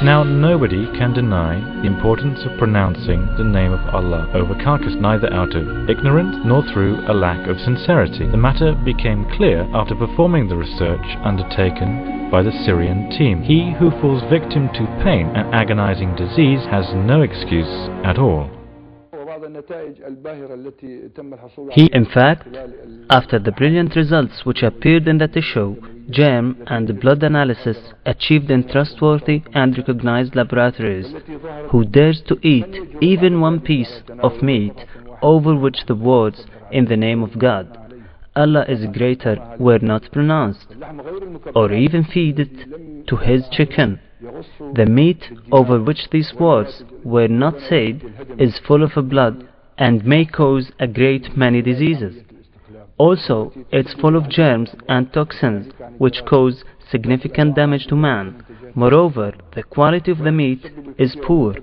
Now nobody can deny the importance of pronouncing the name of Allah over carcass, neither out of ignorance nor through a lack of sincerity. The matter became clear after performing the research undertaken by the Syrian team. He who falls victim to pain and agonizing disease has no excuse at all. In fact, after the brilliant results which appeared in the tissue, germ and blood analysis achieved in trustworthy and recognized laboratories, who dares to eat even one piece of meat over which the words "in the name of God, Allah is greater" were not pronounced, or even feed it to his chicken. The meat over which these words were not said is full of blood and may cause a great many diseases. Also, it's full of germs and toxins which cause significant damage to man. Moreover, the quality of the meat is poor.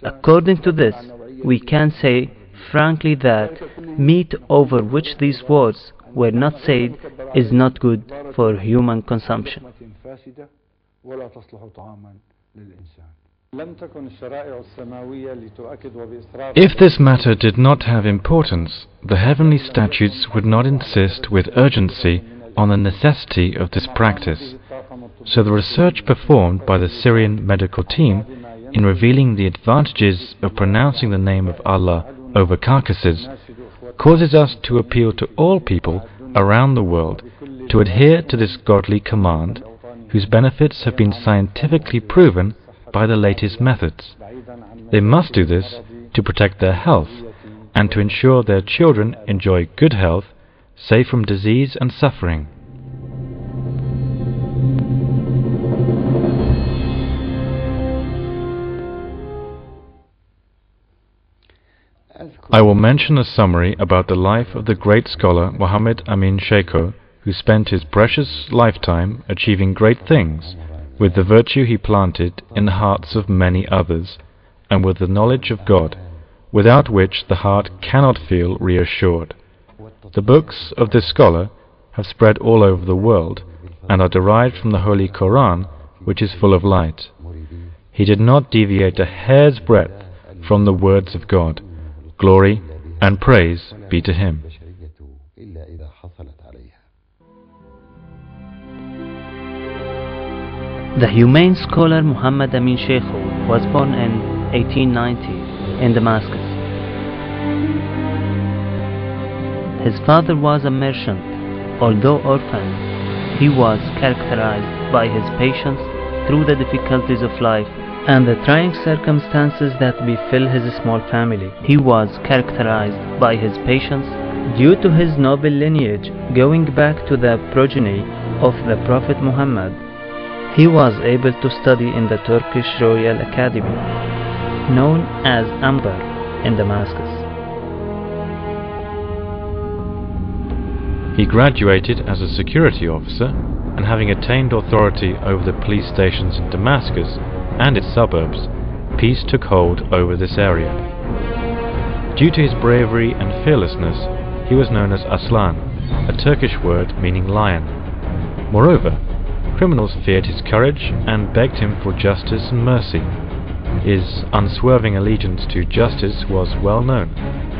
According to this, we can say frankly that meat over which these words were not said is not good for human consumption. If this matter did not have importance, the heavenly statutes would not insist with urgency on the necessity of this practice. So the research performed by the Syrian medical team in revealing the advantages of pronouncing the name of Allah over carcasses causes us to appeal to all people around the world to adhere to this godly command, whose benefits have been scientifically proven by the latest methods. They must do this to protect their health and to ensure their children enjoy good health, safe from disease and suffering. I will mention a summary about the life of the great scholar Muhammad Amin Sheikho, who spent his precious lifetime achieving great things with the virtue he planted in the hearts of many others, and with the knowledge of God, without which the heart cannot feel reassured. The books of this scholar have spread all over the world, and are derived from the Holy Quran, which is full of light. He did not deviate a hair's breadth from the words of God. Glory and praise be to him. The humane scholar Muhammad Amin Sheikho was born in 1890 in Damascus. His father was a merchant. Although orphaned, he was characterized by his patience through the difficulties of life and the trying circumstances that befell his small family. He was characterized by his patience due to his noble lineage going back to the progeny of the Prophet Muhammad. He was able to study in the Turkish Royal Academy, known as Amber, in Damascus. He graduated as a security officer, and having attained authority over the police stations in Damascus and its suburbs, peace took hold over this area. Due to his bravery and fearlessness, he was known as Aslan, a Turkish word meaning lion. Moreover, criminals feared his courage and begged him for justice and mercy. His unswerving allegiance to justice was well known,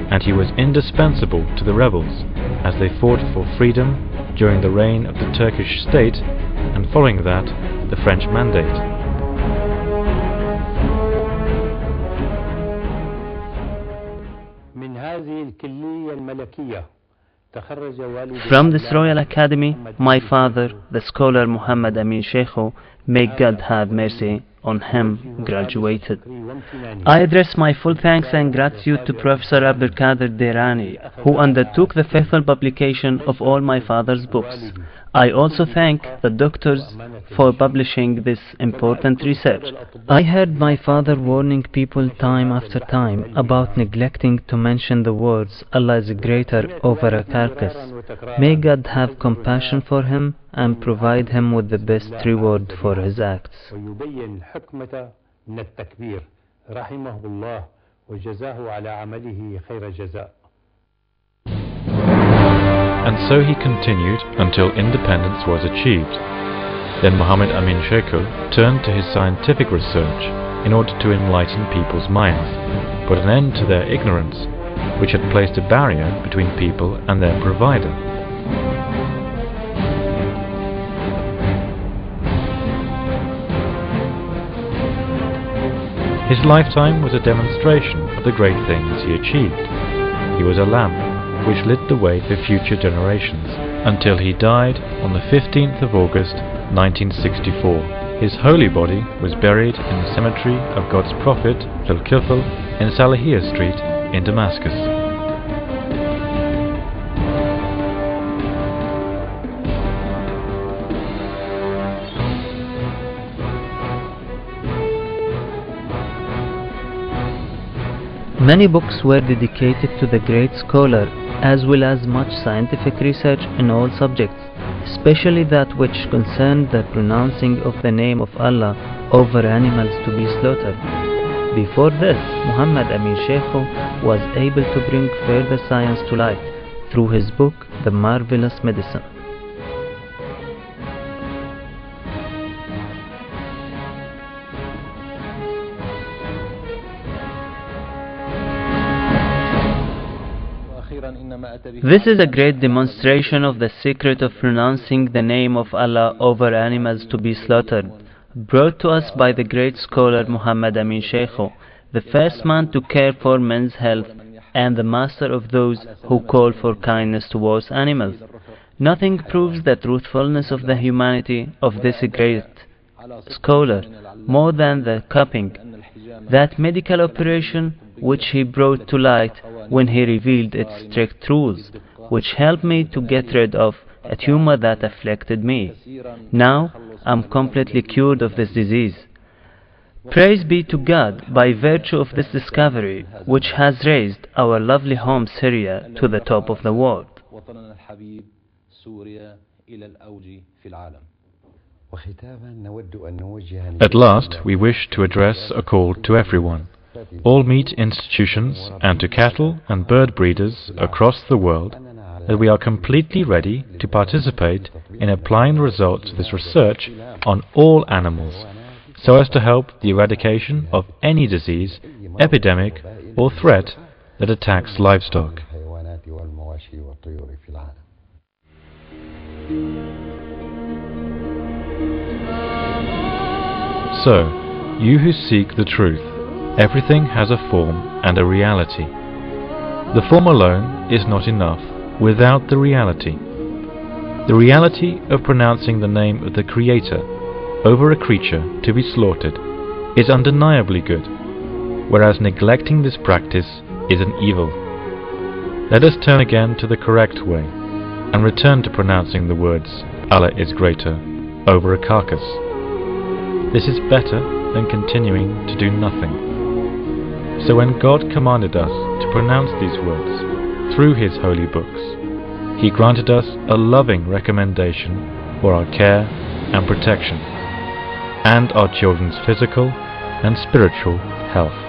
and he was indispensable to the rebels as they fought for freedom during the reign of the Turkish state, and following that, the French Mandate. From this Royal Academy, my father, the scholar Muhammad Amin Sheikho, may God have mercy on him, graduated. I address my full thanks and gratitude to Professor Abdul Qadir Dirani, who undertook the faithful publication of all my father's books. I also thank the doctors for publishing this important research. I heard my father warning people time after time about neglecting to mention the words Allah is greater over a carcass. May God have compassion for him and provide him with the best reward for his acts. And so he continued until independence was achieved. Then Muhammad Amin Sheikho turned to his scientific research in order to enlighten people's minds, put an end to their ignorance, which had placed a barrier between people and their provider. His lifetime was a demonstration of the great things he achieved. He was a lamp which lit the way for future generations, until he died on the 15th of August 1964. His holy body was buried in the cemetery of God's Prophet Al-Kifl in Salahiyah Street in Damascus. Many books were dedicated to the great scholar, as well as much scientific research in all subjects, especially that which concerned the pronouncing of the name of Allah over animals to be slaughtered. Before this, Muhammad Amin Sheikho was able to bring further science to light through his book, The Marvelous Medicine. This is a great demonstration of the secret of pronouncing the name of Allah over animals to be slaughtered, brought to us by the great scholar Muhammad Amin Sheikho, the first man to care for men's health and the master of those who call for kindness towards animals. Nothing proves the truthfulness of the humanity of this great scholar more than the cupping, that medical operation which he brought to light when he revealed its strict rules, which helped me to get rid of a tumor that afflicted me. Now I'm completely cured of this disease. Praise be to God by virtue of this discovery, which has raised our lovely home Syria to the top of the world. At last, we wish to address a call to everyone, all meat institutions, and to cattle and bird breeders across the world, that we are completely ready to participate in applying the results of this research on all animals, so as to help the eradication of any disease, epidemic, or threat that attacks livestock. So, you who seek the truth, everything has a form and a reality. The form alone is not enough without the reality. The reality of pronouncing the name of the Creator over a creature to be slaughtered is undeniably good, whereas neglecting this practice is an evil. Let us turn again to the correct way and return to pronouncing the words Allah is greater over a carcass. This is better than continuing to do nothing. So when God commanded us to pronounce these words through His holy books, He granted us a loving recommendation for our care and protection, and our children's physical and spiritual health.